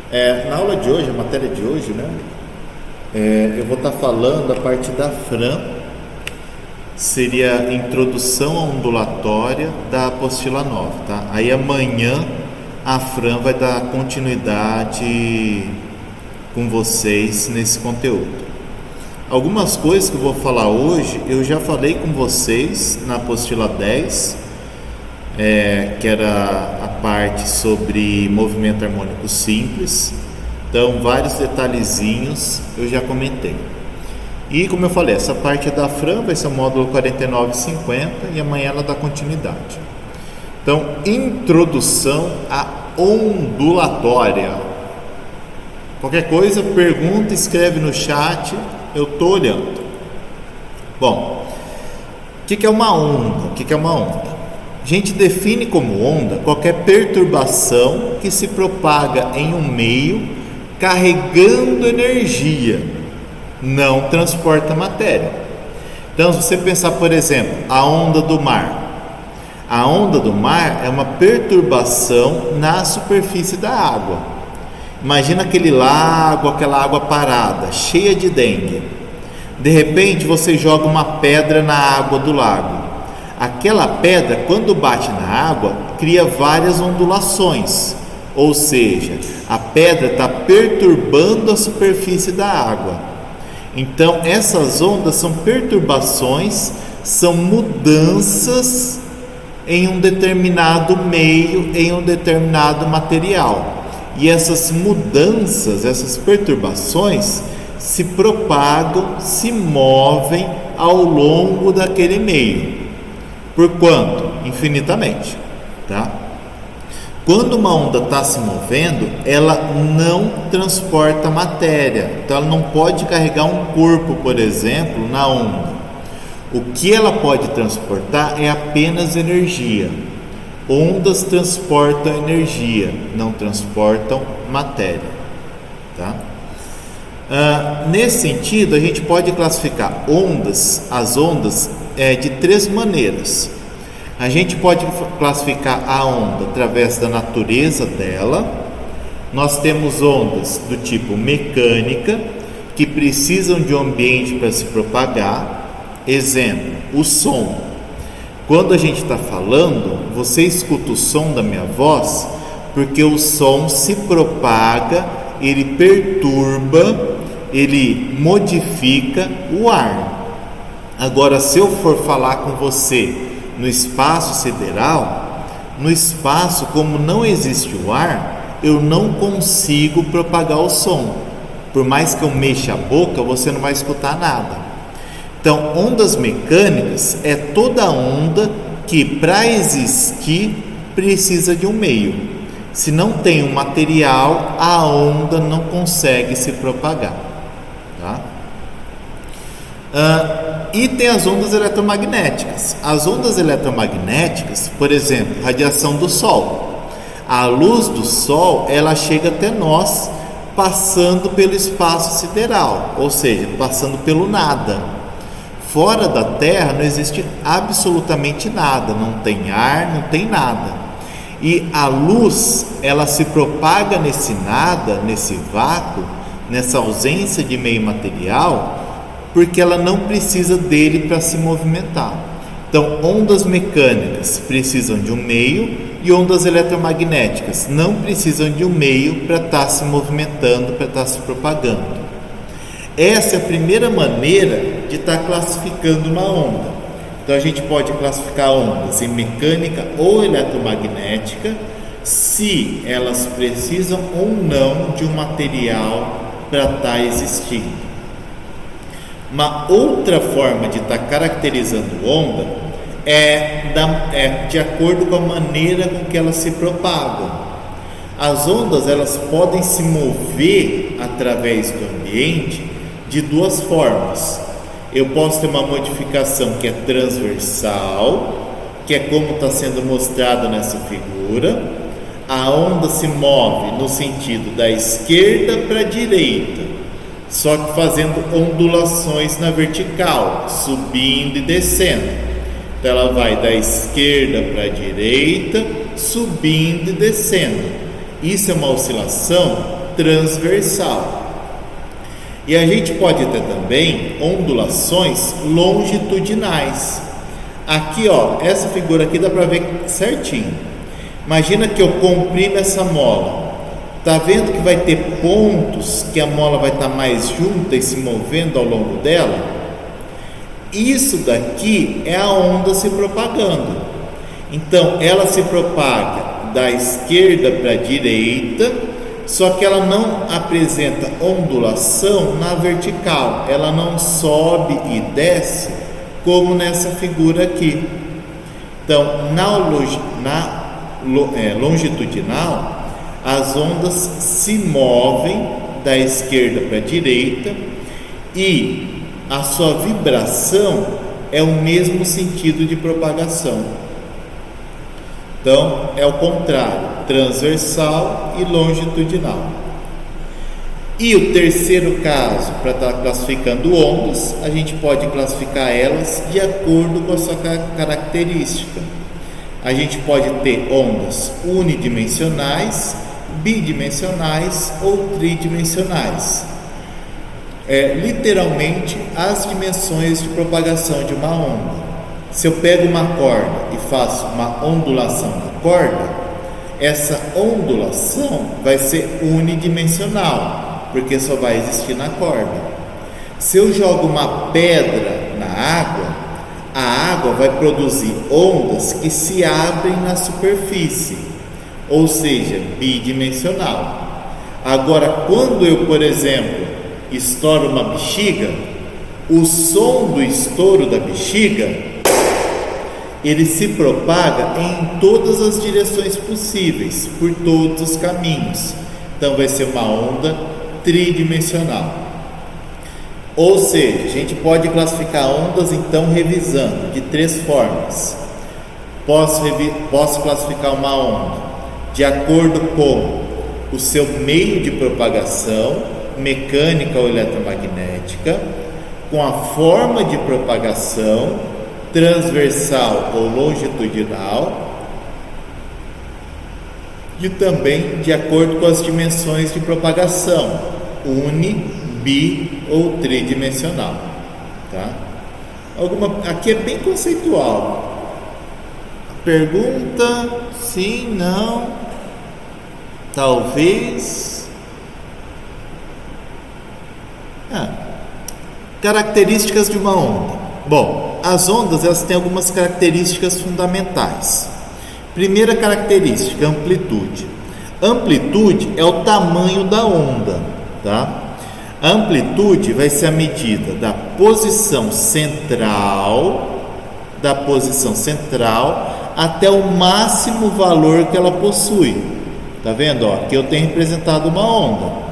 Na aula de hoje, a matéria de hoje, né? Eu vou estar falando a parte da Fran, seria a introdução à ondulatória da apostila 9, tá? Aí amanhã a Fran vai dar continuidade com vocês nesse conteúdo. Algumas coisas que eu vou falar hoje, eu já falei com vocês na apostila 10, que era a parte sobre movimento harmônico simples. Então, vários detalhezinhos eu já comentei. E como eu falei, essa parte da Fran vai ser o módulo 4950 e amanhã ela dá continuidade. Então, introdução à ondulatória. Qualquer coisa, pergunta, escreve no chat, eu estou olhando. Bom, o que é uma onda? O que é uma onda? A gente define como onda qualquer perturbação que se propaga em um meio carregando energia, não transporta matéria. Então, se você pensar, por exemplo, a onda do mar. A onda do mar é uma perturbação na superfície da água. Imagina aquele lago, aquela água parada, cheia de dengue. De repente, você joga uma pedra na água do lago. Aquela pedra, quando bate na água, cria várias ondulações, ou seja, a pedra está perturbando a superfície da água. Então, essas ondas são perturbações, são mudanças em um determinado meio, em um determinado material. E essas mudanças, essas perturbações, se propagam, se movem ao longo daquele meio. Por quanto? Infinitamente, tá? Quando uma onda está se movendo, ela não transporta matéria. Então, ela não pode carregar um corpo, por exemplo, na onda. O que ela pode transportar é apenas energia. Ondas transportam energia, não transportam matéria, tá? Nesse sentido, a gente pode classificar as ondas de três maneiras. A gente pode classificar a onda através da natureza dela. Nós temos ondas do tipo mecânica, que precisam de um ambiente para se propagar. Exemplo, o som. Quando a gente está falando, você escuta o som da minha voz, porque o som se propaga, ele perturba, ele modifica o ar. Agora, se eu for falar com você no espaço sideral, no espaço, como não existe o ar, eu não consigo propagar o som. Por mais que eu mexa a boca, você não vai escutar nada. Então, ondas mecânicas é toda onda que, para existir, precisa de um meio. Se não tem um material, a onda não consegue se propagar, tá? E tem as ondas eletromagnéticas. As ondas eletromagnéticas, por exemplo, radiação do Sol. A luz do Sol, ela chega até nós passando pelo espaço sideral, ou seja, passando pelo nada. Fora da Terra não existe absolutamente nada, não tem ar, não tem nada. E a luz, ela se propaga nesse nada, nesse vácuo, nessa ausência de meio material, porque ela não precisa dele para se movimentar. Então, ondas mecânicas precisam de um meio e ondas eletromagnéticas não precisam de um meio para estar se movimentando, para estar se propagando. Essa é a primeira maneira de estar classificando uma onda. Então, a gente pode classificar ondas em mecânica ou eletromagnética, se elas precisam ou não de um material para estar existindo. Uma outra forma de estar caracterizando onda é de acordo com a maneira com que elas se propagam. As ondas, elas podem se mover através do ambiente de duas formas. Eu posso ter uma modificação que é transversal, que é como está sendo mostrado nessa figura. A onda se move no sentido da esquerda para a direita, só que fazendo ondulações na vertical, subindo e descendo. Então ela vai da esquerda para a direita, subindo e descendo. Isso é uma oscilação transversal. E a gente pode ter também ondulações longitudinais. Aqui, ó, essa figura aqui dá para ver certinho. Imagina que eu comprimo essa mola. Tá vendo que vai ter pontos que a mola vai estar mais junta e se movendo ao longo dela? Isso daqui é a onda se propagando. Então, ela se propaga da esquerda para a direita, só que ela não apresenta ondulação na vertical, ela não sobe e desce como nessa figura aqui. Então, longitudinal, as ondas se movem da esquerda para a direita e a sua vibração é o mesmo sentido de propagação. Então, é o contrário, transversal e longitudinal. E o terceiro caso, para estar classificando ondas, a gente pode classificar elas de acordo com a sua característica. A gente pode ter ondas unidimensionais, bidimensionais ou tridimensionais. Literalmente, as dimensões de propagação de uma onda. Se eu pego uma corda e faço uma ondulação da corda, essa ondulação vai ser unidimensional, porque só vai existir na corda. Se eu jogo uma pedra na água, a água vai produzir ondas que se abrem na superfície, ou seja, bidimensional. Agora, quando eu, por exemplo, estouro uma bexiga, o som do estouro da bexiga ele se propaga em todas as direções possíveis, por todos os caminhos. Então vai ser uma onda tridimensional. Ou seja, a gente pode classificar ondas então revisando de três formas. Posso classificar uma onda de acordo com o seu meio de propagação, mecânica ou eletromagnética, com a forma de propagação, transversal ou longitudinal, e também de acordo com as dimensões de propagação, uni, bi ou tridimensional, tá? Aqui é bem conceitual. Pergunta, sim, não, talvez. Características de uma onda. Bom, as ondas elas têm algumas características fundamentais. Primeira característica, amplitude. Amplitude é o tamanho da onda, tá? A amplitude vai ser a medida da posição central até o máximo valor que ela possui. Tá vendo? Aqui eu tenho representado uma onda.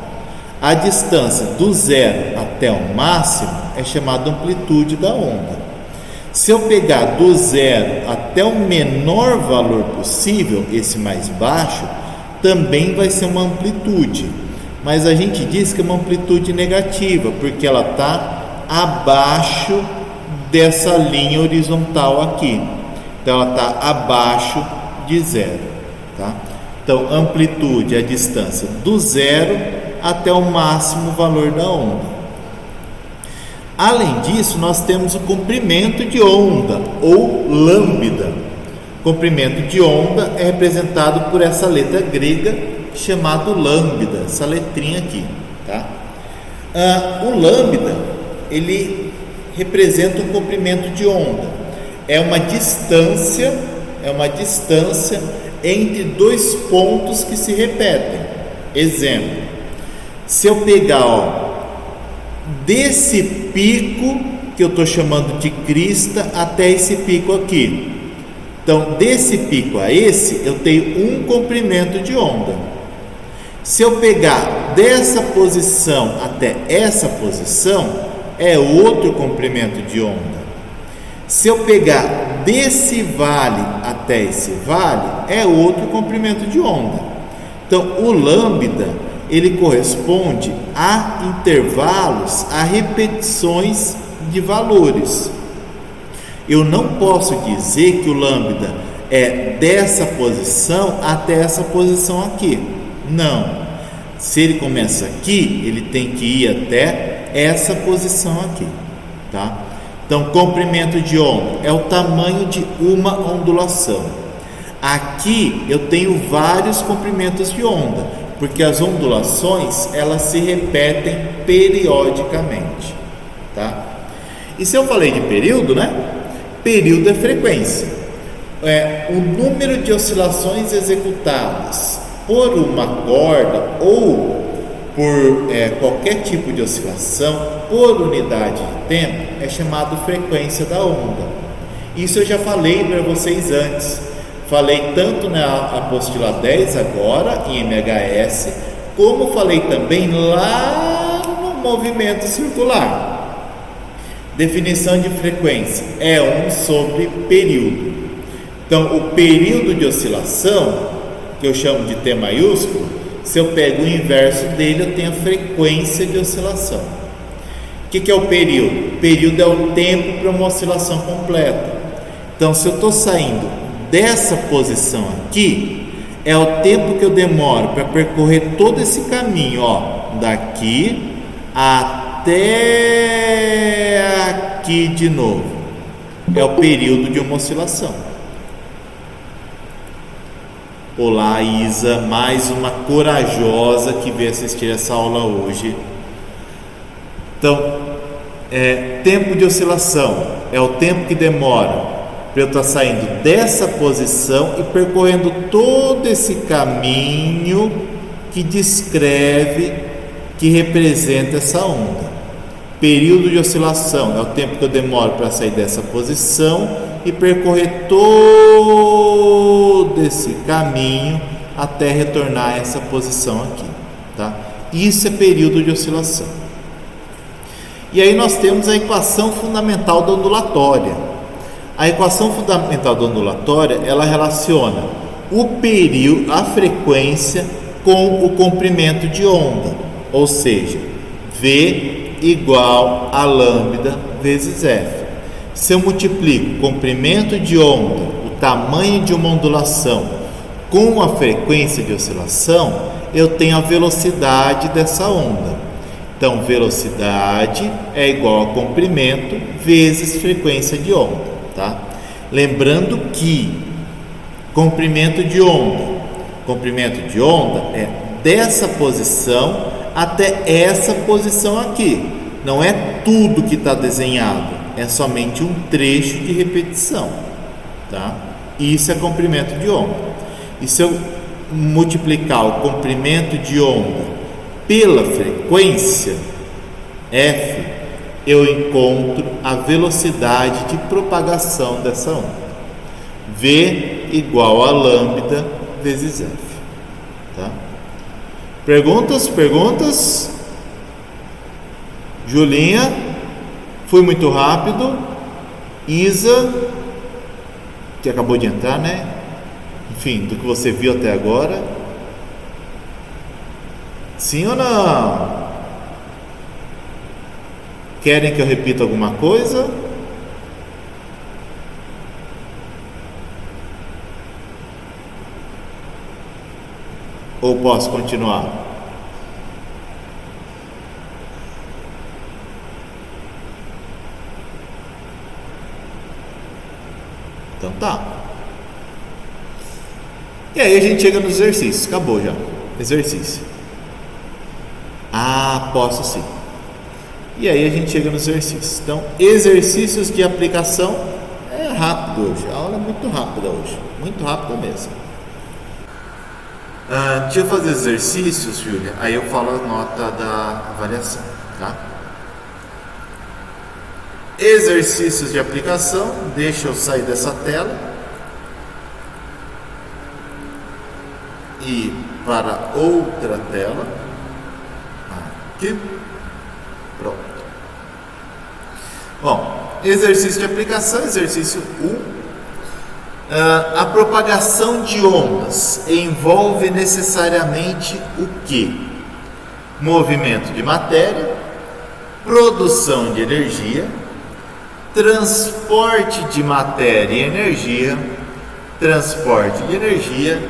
A distância do zero até o máximo é chamada amplitude da onda. Se eu pegar do zero até o menor valor possível, esse mais baixo, também vai ser uma amplitude. Mas a gente diz que é uma amplitude negativa, porque ela está abaixo dessa linha horizontal aqui. Então ela está abaixo de zero, tá? Então amplitude é a distância do zero até o máximo valor da onda. Além disso, nós temos o comprimento de onda ou lambda. Comprimento de onda é representado por essa letra grega chamada lambda, essa letrinha aqui, tá? O lambda ele representa um comprimento de onda. É uma distância entre dois pontos que se repetem. Exemplo: se eu pegar, desse pico que eu estou chamando de crista até esse pico aqui, então desse pico a esse eu tenho um comprimento de onda. Se eu pegar dessa posição até essa posição, é outro comprimento de onda. Se eu pegar desse vale até esse vale, é outro comprimento de onda. Então o lambda ele corresponde a intervalos, a repetições de valores. Eu não posso dizer que o lambda é dessa posição até essa posição aqui. Não. Se ele começa aqui, ele tem que ir até essa posição aqui, tá? Então, comprimento de onda é o tamanho de uma ondulação. Aqui eu tenho vários comprimentos de onda, porque as ondulações elas se repetem periodicamente, tá? E se eu falei de período, né? Período é frequência. O número de oscilações executadas por uma corda ou por qualquer tipo de oscilação por unidade de tempo é chamado frequência da onda. Isso eu já falei para vocês antes. Falei tanto na apostila 10 agora em MHS, como falei também lá no movimento circular. Definição de frequência é 1 sobre período. Então, o período de oscilação, que eu chamo de T maiúsculo, se eu pego o inverso dele, eu tenho a frequência de oscilação. O que é o período? O período é o tempo para uma oscilação completa. Então, se eu estou saindo dessa posição aqui, é o tempo que eu demoro para percorrer todo esse caminho, ó, daqui até aqui de novo. É o período de uma oscilação. Olá, Isa, mais uma corajosa que veio assistir essa aula hoje. Então, tempo de oscilação é o tempo que demora para eu estar saindo dessa posição e percorrendo todo esse caminho que descreve, que representa essa onda. Período de oscilação é o tempo que eu demoro para sair dessa posição e percorrer todo esse caminho até retornar a essa posição aqui, tá? Isso é período de oscilação. E aí nós temos a equação fundamental da ondulatória. A equação fundamental da ondulatória, ela relaciona o período, a frequência com o comprimento de onda, ou seja, V igual a lambda vezes F. Se eu multiplico o comprimento de onda, o tamanho de uma ondulação, com a frequência de oscilação, eu tenho a velocidade dessa onda. Então, velocidade é igual a comprimento vezes frequência de onda, tá? Lembrando que comprimento de onda é dessa posição até essa posição aqui. Não é tudo que está desenhado, é somente um trecho de repetição, tá? Isso é comprimento de onda. E se eu multiplicar o comprimento de onda pela frequência F, eu encontro a velocidade de propagação dessa onda. V igual a lambda vezes F, tá? Perguntas? Julinha, fui muito rápido. Isa, que acabou de entrar, né? Enfim, do que você viu até agora. Sim ou não? Querem que eu repita alguma coisa? Ou posso continuar? Então tá. E aí a gente chega nos exercícios. Acabou já. Exercício. Ah, posso sim. E aí a gente chega nos exercícios. Então, exercícios de aplicação é rápido hoje. A aula é muito rápida hoje. Muito rápida mesmo. Deixa eu fazer exercícios, Júlia. Aí eu falo a nota da avaliação, tá? Exercícios de aplicação. Deixa eu sair dessa tela e para outra tela. Aqui. Pronto. Bom, exercício de aplicação, exercício 1. A propagação de ondas envolve necessariamente o quê? Movimento de matéria, produção de energia, transporte de matéria e energia, transporte de energia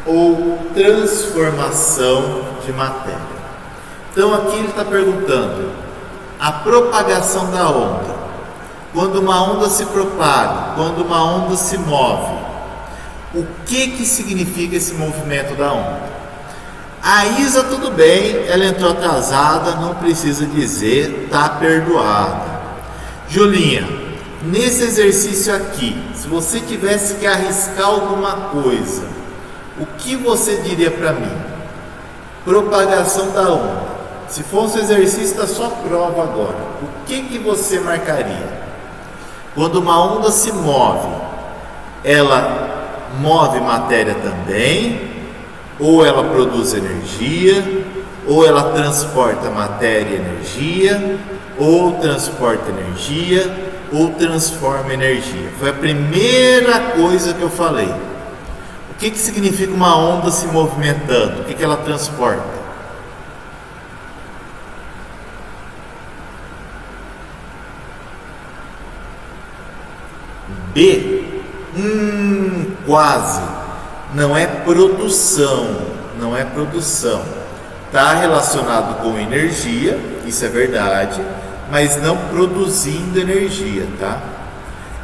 ou transformação de matéria. Então aqui ele está perguntando a propagação da onda. Quando uma onda se propaga, quando uma onda se move, o que significa esse movimento da onda? A Isa, tudo bem, ela entrou atrasada, não precisa dizer, está perdoada. Julinha, nesse exercício aqui, se você tivesse que arriscar alguma coisa, o que você diria para mim? Propagação da onda. Se fosse um exercício da sua prova agora, o que você marcaria? Quando uma onda se move, ela move matéria também, ou ela produz energia, ou ela transporta matéria e energia, ou transporta energia, ou transforma energia. Foi a primeira coisa que eu falei. O que significa uma onda se movimentando? O que ela transporta? B. Quase. Não é produção. Não é produção. Está relacionado com energia, isso é verdade, mas não produzindo energia, tá?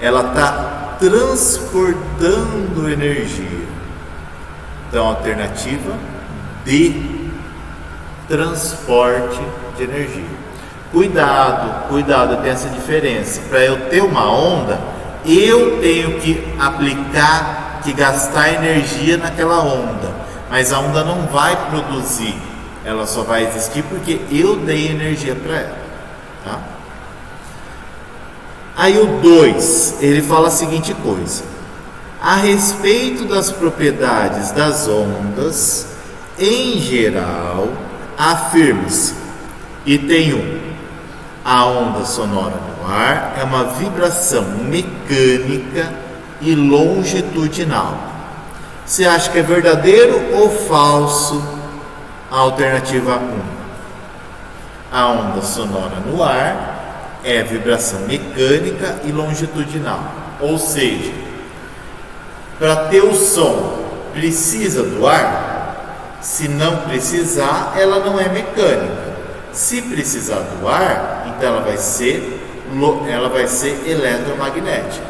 Ela está transportando energia. Então, alternativa D, transporte de energia. Cuidado, tem essa diferença. Para eu ter uma onda, eu tenho que aplicar, que gastar energia naquela onda, mas a onda não vai produzir, ela só vai existir porque eu dei energia para ela, tá? Aí o 2, ele fala a seguinte coisa: a respeito das propriedades das ondas, em geral, afirma-se, item 1, a onda sonora no ar é uma vibração mecânica e longitudinal. Você acha que é verdadeiro ou falso? A alternativa 1. A onda sonora no ar é vibração mecânica e longitudinal. Ou seja, para ter o som, precisa do ar? Se não precisar, ela não é mecânica. Se precisar do ar, então ela vai ser eletromagnética.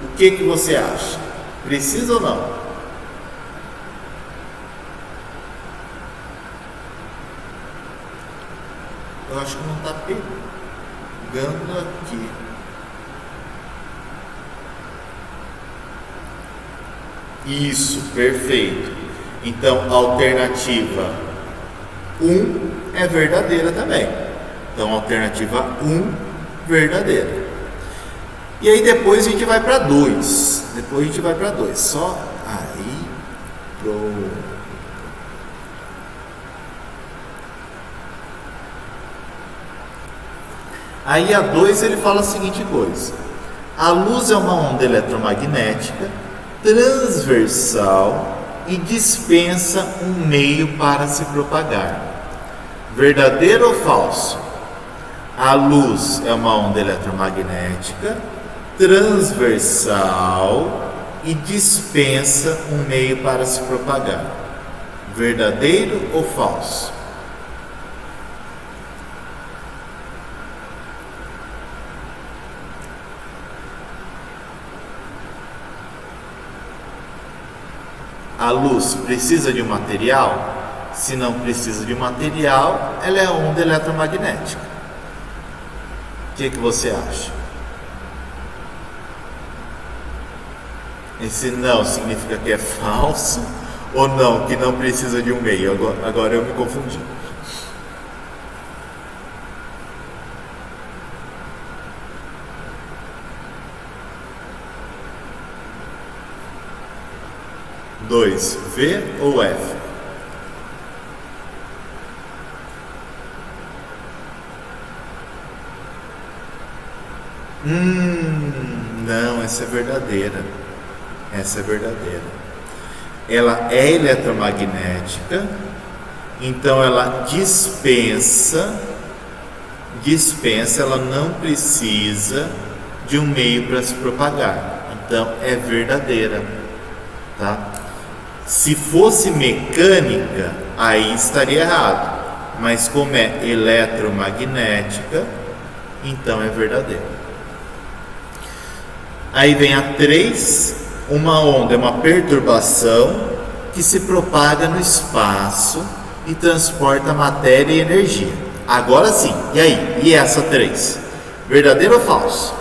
O que você acha? Precisa ou não? Eu acho que não está pegando aqui. Isso, perfeito. Então, a alternativa 1 é verdadeira também. Então, a alternativa 1, verdadeira. E aí depois a gente vai para 2. Só aí. Pronto. Aí a 2 ele fala a seguinte coisa: a luz é uma onda eletromagnética transversal e dispensa um meio para se propagar. Verdadeiro ou falso? A luz é uma onda eletromagnética transversal e dispensa um meio para se propagar. Verdadeiro ou falso? A luz precisa de um material? Se não precisa de um material, ela é onda eletromagnética. O que você acha? Esse não significa que é falso ou não, que não precisa de um meio? Agora eu me confundi. Dois, V ou F? Não, essa é verdadeira. Ela é eletromagnética, então ela dispensa, ela não precisa de um meio para se propagar. Então é verdadeira, tá? Se fosse mecânica, aí estaria errado. Mas como é eletromagnética, então é verdadeiro. Aí vem a 3. Uma onda é uma perturbação que se propaga no espaço e transporta matéria e energia. Agora sim, e aí? E essa 3? Verdadeiro ou falso?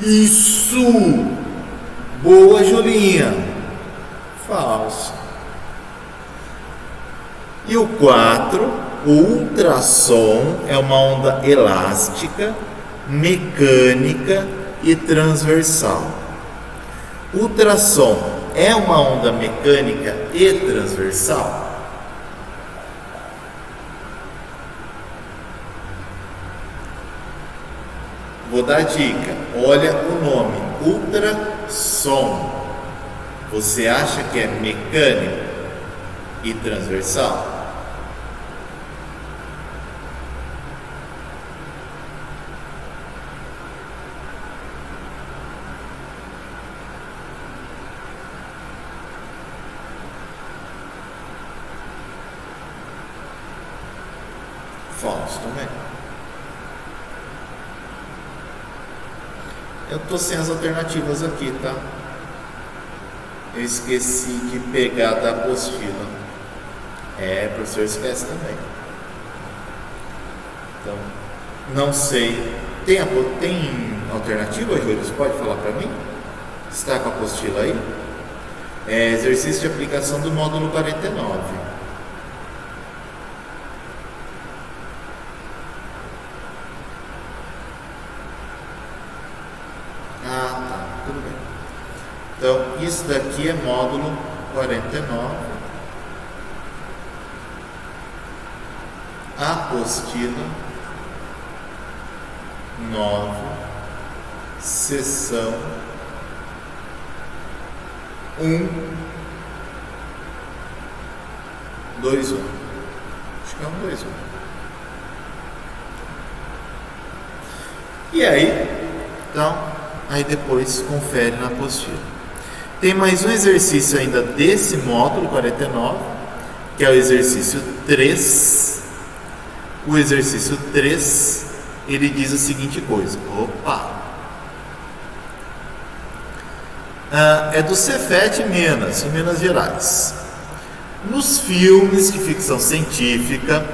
Isso! Boa, Julinha! Falso. E o 4, o ultrassom é uma onda elástica, mecânica e transversal. Ultrassom é uma onda mecânica e transversal? Vou dar dica. Olha o nome, ultrassom. Você acha que é mecânico e transversal? Falso também. Eu tô sem as alternativas aqui, tá? Eu esqueci de pegar da apostila. O professor esquece também. Então, não sei. Tem alternativa, Júlio? Você pode falar para mim? Está com a apostila aí? É exercício de aplicação do módulo 49. Ah, tá. Tudo bem. Então, isso daqui é módulo 49. Apostila 9, seção 1, 2, 1. Acho que é 1, 2, 1. E aí, então, aí depois confere na apostila. Tem mais um exercício ainda desse módulo 49, que é o exercício 3. O exercício 3, ele diz a seguinte coisa. Opa! É do Cefet Minas, em Minas Gerais. Nos filmes de ficção científica,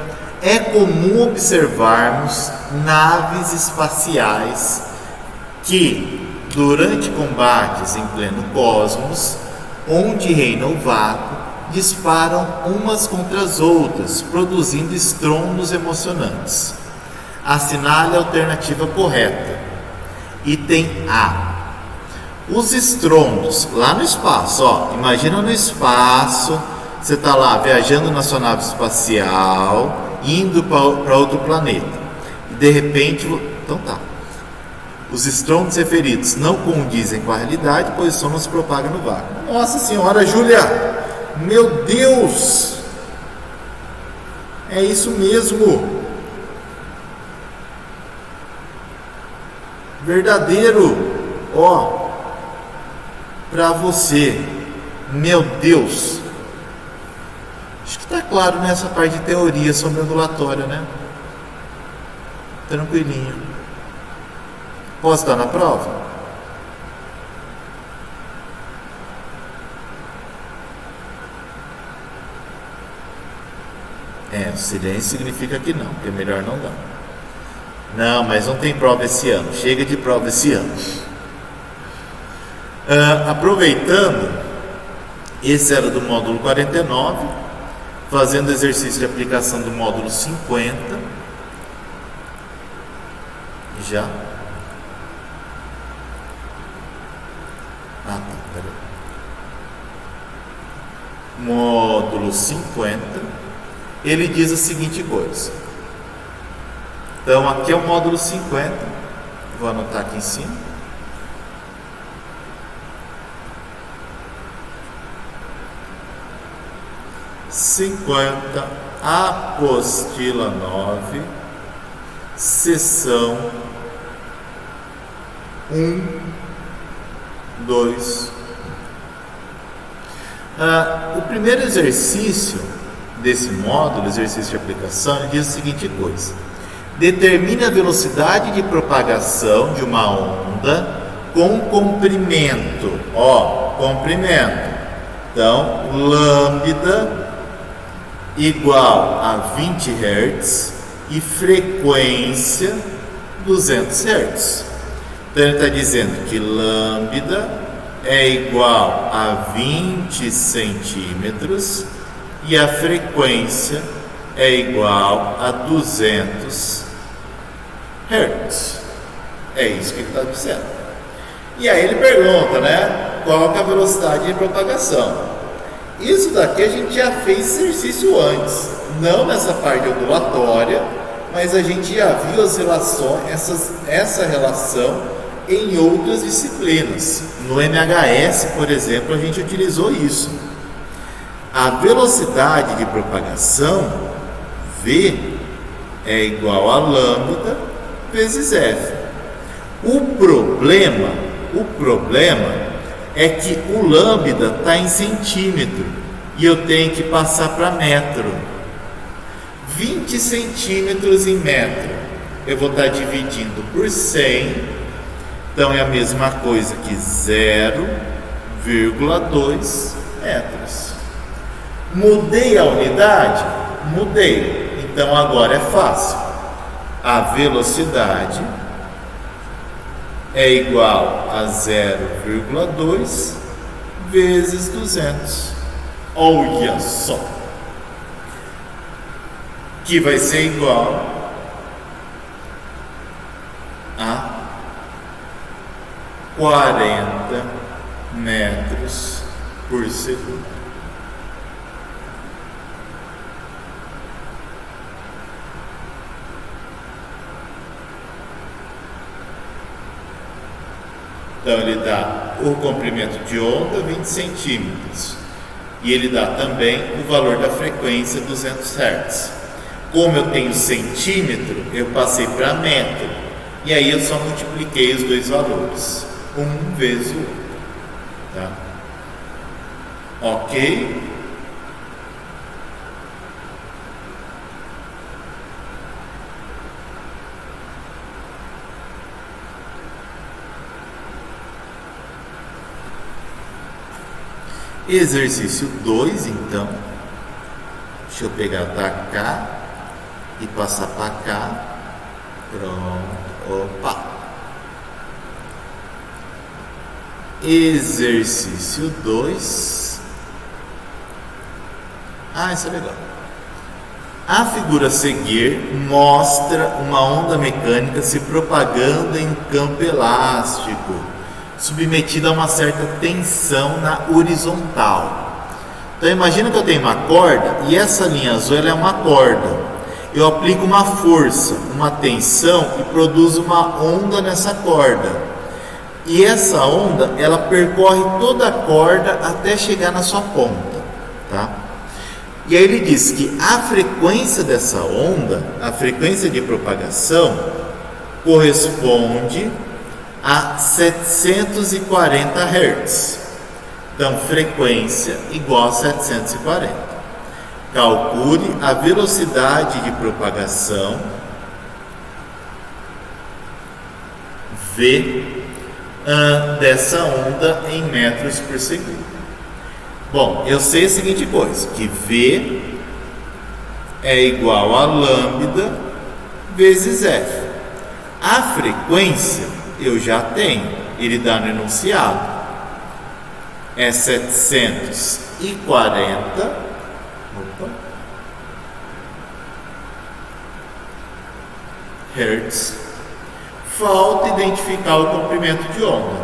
é comum observarmos naves espaciais que, durante combates em pleno cosmos, onde reina o vácuo, disparam umas contra as outras, produzindo estrondos emocionantes. Assinale a alternativa correta. Item A. Os estrondos lá no espaço, ó, imagina no espaço, você está lá viajando na sua nave espacial, indo para outro planeta, e de repente, então tá, os estrondos referidos não condizem com a realidade, pois o som não se propaga no vácuo. Nossa Senhora, Júlia, meu Deus, é isso mesmo, verdadeiro, ó, para você, meu Deus. Acho que está claro nessa parte de teoria sobre ondulatória, né? Tranquilinho. Posso dar na prova? Silêncio significa que não, que é melhor não dar. Não, mas não tem prova esse ano. Chega de prova esse ano. Aproveitando, esse era do módulo 49, fazendo exercício de aplicação do módulo 50. Já. Ah, tá, peraí. Módulo 50. Ele diz a seguinte coisa. Então, aqui é o módulo 50. Vou anotar aqui em cima. Apostila 9, seção 1, 2, O primeiro exercício desse módulo, exercício de aplicação, ele diz a seguinte coisa: determine a velocidade de propagação de uma onda com comprimento. Comprimento. Então, lambda igual a 20 Hz e frequência 200 Hz. Então, ele está dizendo que lambda é igual a 20 centímetros e a frequência é igual a 200 Hz. É isso que ele está dizendo. E aí ele pergunta, qual que é a velocidade de propagação? Isso daqui a gente já fez exercício antes, não nessa parte ondulatória, mas a gente já viu as relações, essa relação em outras disciplinas. No MHS, por exemplo, a gente utilizou isso. A velocidade de propagação, V, é igual a lambda vezes F. O problema é que o lambda está em centímetro e eu tenho que passar para metro. 20 centímetros em metro, eu vou estar dividindo por 100, então é a mesma coisa que 0,2 metros. Mudei a unidade? Mudei. Então agora é fácil. A velocidade é igual a 0,2 vezes 200. Olha só. Que vai ser igual a 40 metros por segundo. Então ele dá o comprimento de onda 20 centímetros e ele dá também o valor da frequência 200 Hz. Como eu tenho centímetro, eu passei para metro e aí eu só multipliquei os dois valores, um vezes o outro, tá? Ok? Exercício 2, então, deixa eu pegar da cá e passar para cá. Pronto, opa. Exercício 2. Isso é legal. A figura a seguir mostra uma onda mecânica se propagando em campo elástico, submetida a uma certa tensão na horizontal. Então imagina que eu tenho uma corda e essa linha azul ela é uma corda. Eu aplico uma força, uma tensão e produzo uma onda nessa corda. E essa onda ela percorre toda a corda até chegar na sua ponta, tá? E aí ele diz que a frequência dessa onda, a frequência de propagação, corresponde a 740 Hz. Então, frequência igual a 740. Calcule a velocidade de propagação V dessa onda em metros por segundo. Bom, eu sei a seguinte coisa, que V é igual a lambda vezes F. A frequência eu já tenho, ele dá no enunciado, é 740 Hz. Falta identificar o comprimento de onda.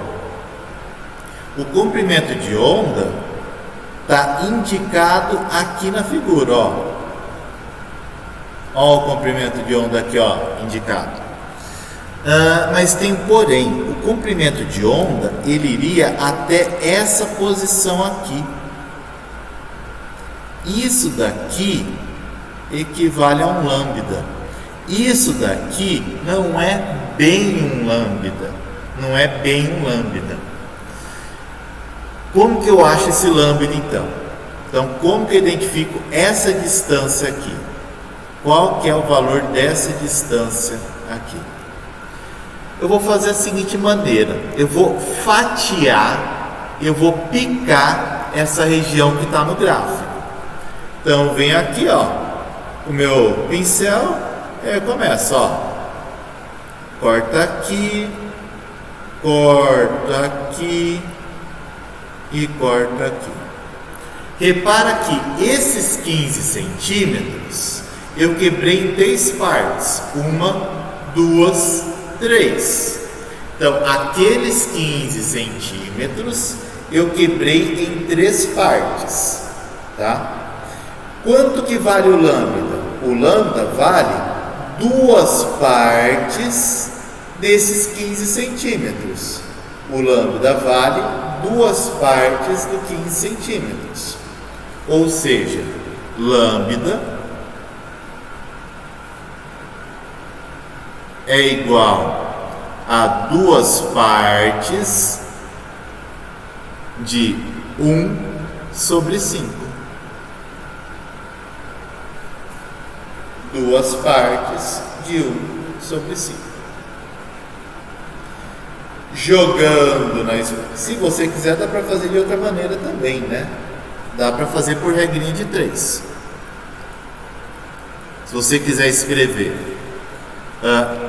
O comprimento de onda está indicado aqui na figura, ó o comprimento de onda aqui, indicado. Mas tem um porém, o comprimento de onda ele iria até essa posição aqui. Isso daqui equivale a um lambda. Isso daqui não é bem um lambda. Como que eu acho esse lambda então? Então, como que eu identifico essa distância aqui? Qual que é o valor dessa distância aqui? Eu vou fazer da seguinte maneira: eu vou fatiar, eu vou picar essa região que está no gráfico. Então, vem aqui, ó, o meu pincel, eu começo, ó, corta aqui e corta aqui. Repara que esses 15 centímetros eu quebrei em 3 partes, 1, 2, 3. Então, aqueles 15 centímetros eu quebrei em 3 partes, tá? Quanto que vale o lambda? O lambda vale 2 partes desses 15 centímetros. O lambda vale 2 partes do 15 centímetros. Ou seja, lambda é igual a 2 partes de 1 sobre 5. 2 partes de 1 sobre 5. Jogando se você quiser, dá para fazer de outra maneira também, né? Dá para fazer por regrinha de 3. Se você quiser escrever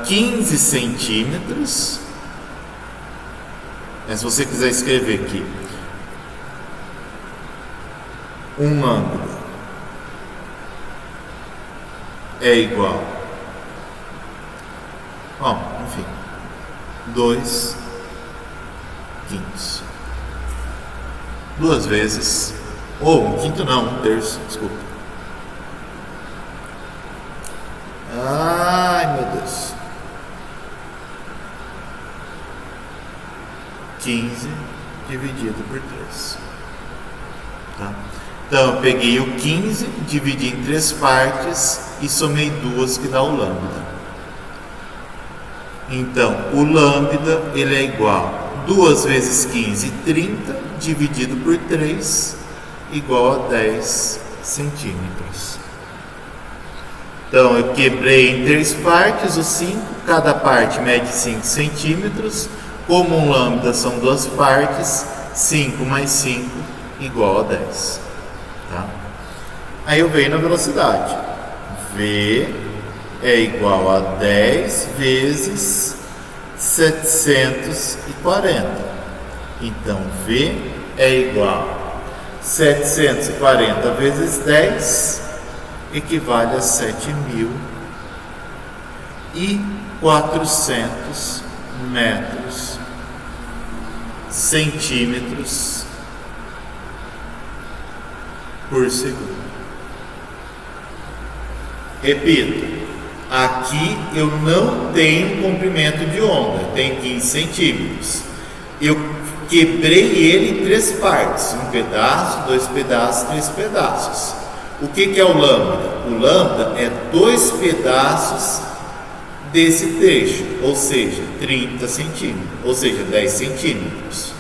15 centímetros, se você quiser escrever aqui um ângulo é igual, enfim, 2 quintos. 2 vezes, ou 1/5 não, 1/3, desculpa. Ai, meu Deus. 15 dividido por 3. Tá? Então, eu peguei o 15, dividi em 3 partes e somei 2, que dá o lambda. Então, o lambda, ele é igual a 2 vezes 15, 30, dividido por 3, igual a 10 centímetros. Então, eu quebrei em 3 partes os 5, cada parte mede 5 centímetros. Como um lambda são 2 partes, 5 mais 5 igual a 10. Tá? Aí eu venho na velocidade. V é igual a 10 vezes 740. Então, V é igual a 740 vezes 10, equivale a 7.400 metros, centímetros por segundo. Repito, aqui eu não tenho comprimento de onda, tem 15 centímetros. Eu quebrei ele em 3 partes, 1 pedaço, 2 pedaços, 3 pedaços. O que é o lambda? O lambda é 2 pedaços desse trecho, ou seja, 30 centímetros, ou seja, 10 centímetros.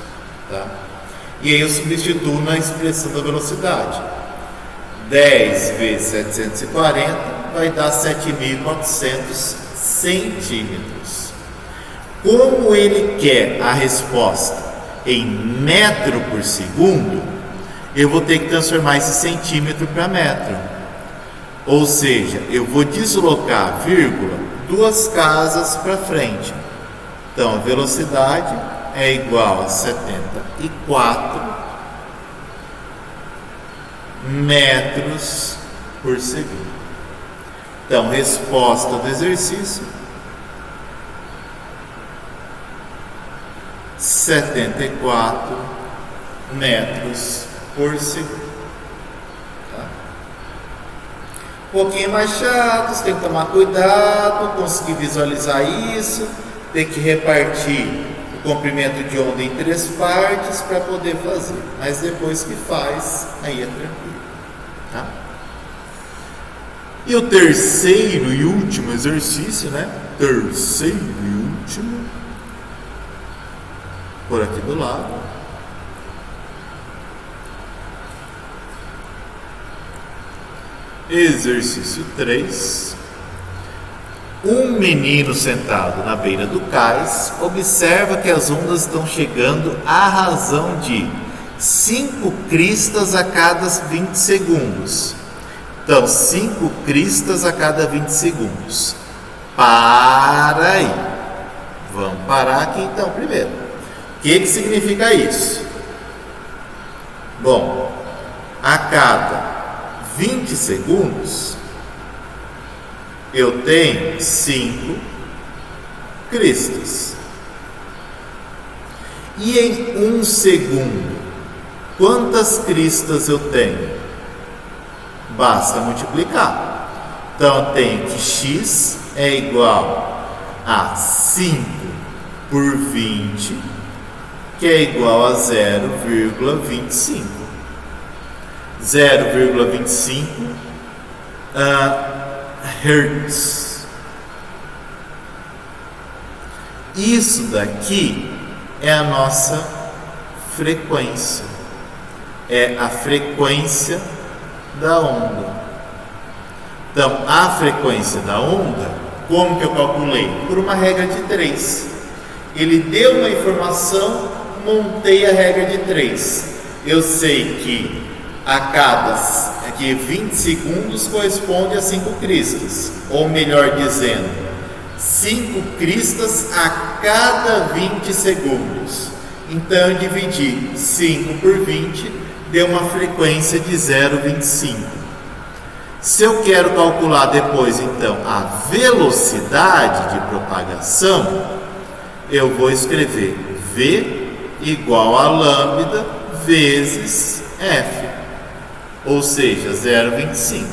Tá? E aí eu substituo na expressão da velocidade. 10 vezes 740 vai dar 7.400 centímetros. Como ele quer a resposta em metro por segundo, eu vou ter que transformar esse centímetro para metro. Ou seja, eu vou deslocar vírgula 2 casas para frente. Então, a velocidade é igual a 74 metros por segundo. Então, resposta do exercício: 74 metros por segundo. Tá? Um pouquinho mais chato, você tem que tomar cuidado, conseguir visualizar isso, tem que repartir o comprimento de onda em 3 partes para poder fazer. Mas depois que faz, aí é tranquilo. Tá? E o terceiro e último exercício, né? Terceiro e último, por aqui do lado. Exercício 3. Um menino sentado na beira do cais observa que as ondas estão chegando à razão de 5 cristas a cada 20 segundos. Então, 5 cristas a cada 20 segundos. Para aí. Vamos parar aqui então primeiro. O que significa isso? Bom, a cada 20 segundos eu tenho 5 cristas. E em 1 segundo, quantas cristas eu tenho? Basta multiplicar. Então eu tenho que x é igual a 5 por 20, que é igual a 0,25. 0,25 Hertz. Isso daqui é a nossa frequência. É a frequência da onda. Então, a frequência da onda, como que eu calculei? Por uma regra de 3. Ele deu uma informação, montei a regra de 3. Eu sei que a cada 20 segundos corresponde a 5 cristas, ou melhor dizendo, 5 cristas a cada 20 segundos. Então eu dividi 5 por 20, deu uma frequência de 0,25. Se eu quero calcular depois então a velocidade de propagação, eu vou escrever V igual a lambda vezes F, ou seja, 0,25.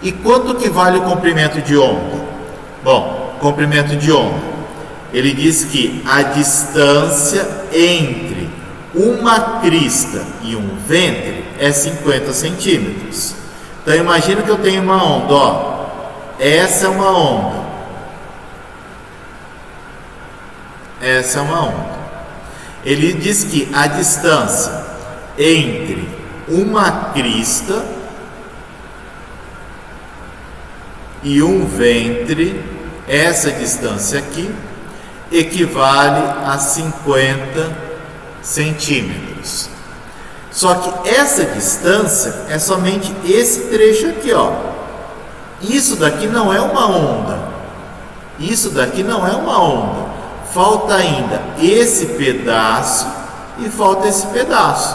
E quanto que vale o comprimento de onda? Bom, comprimento de onda, ele diz que a distância entre uma crista e um ventre é 50 centímetros. Então imagina que eu tenho uma onda, ó. Essa é uma onda. Essa é uma onda. Ele diz que a distância entre uma crista e um ventre, essa distância aqui, equivale a 50 centímetros. Só que essa distância é somente esse trecho aqui, ó. Isso daqui não é uma onda. Isso daqui não é uma onda. Falta ainda esse pedaço e falta esse pedaço.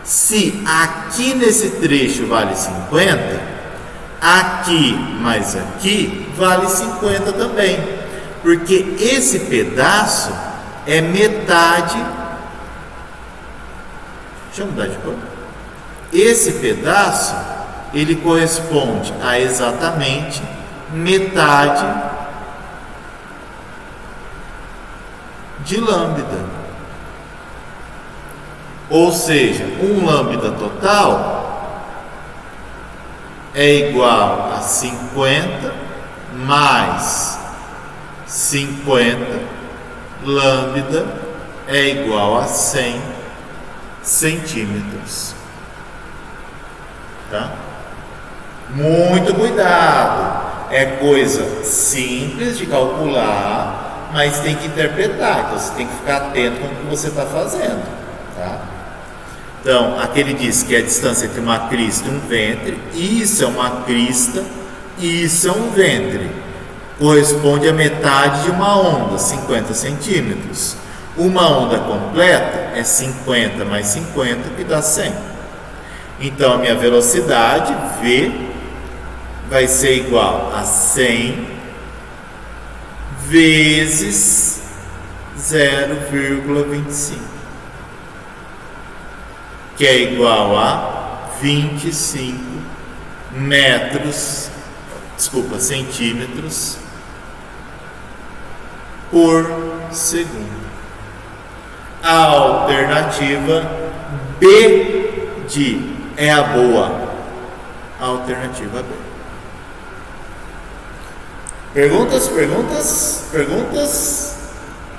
Se aqui nesse trecho vale 50, aqui mais aqui vale 50 também. Porque esse pedaço é metade. Deixa eu mudar de cor. Esse pedaço, ele corresponde a exatamente metade de lambda. Ou seja, um lambda total é igual a 50 mais 50 lambda é igual a 100 centímetros. Tá? Muito cuidado. É coisa simples de calcular, mas tem que interpretar. Então você tem que ficar atento com o que você está fazendo. Tá? Então, aqui ele diz que a distância entre uma crista e um ventre, isso é uma crista, isso é um ventre. Corresponde a metade de uma onda, 50 centímetros. Uma onda completa é 50 mais 50, que dá 100. Então, a minha velocidade, V, vai ser igual a 100 vezes 0,25, que é igual a 25 centímetros por segundo. A alternativa B é a boa. A alternativa B. Perguntas?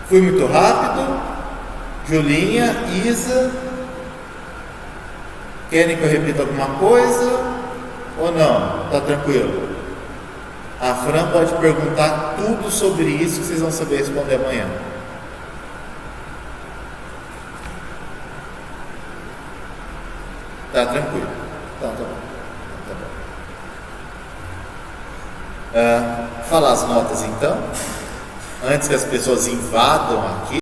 Fui muito rápido? Julinha, Isa, querem que eu repita alguma coisa? Ou não? Tá tranquilo? A Fran pode perguntar tudo sobre isso que vocês vão saber responder amanhã. Tá tranquilo. Então tá bom. Falar as notas então, antes que as pessoas invadam aqui.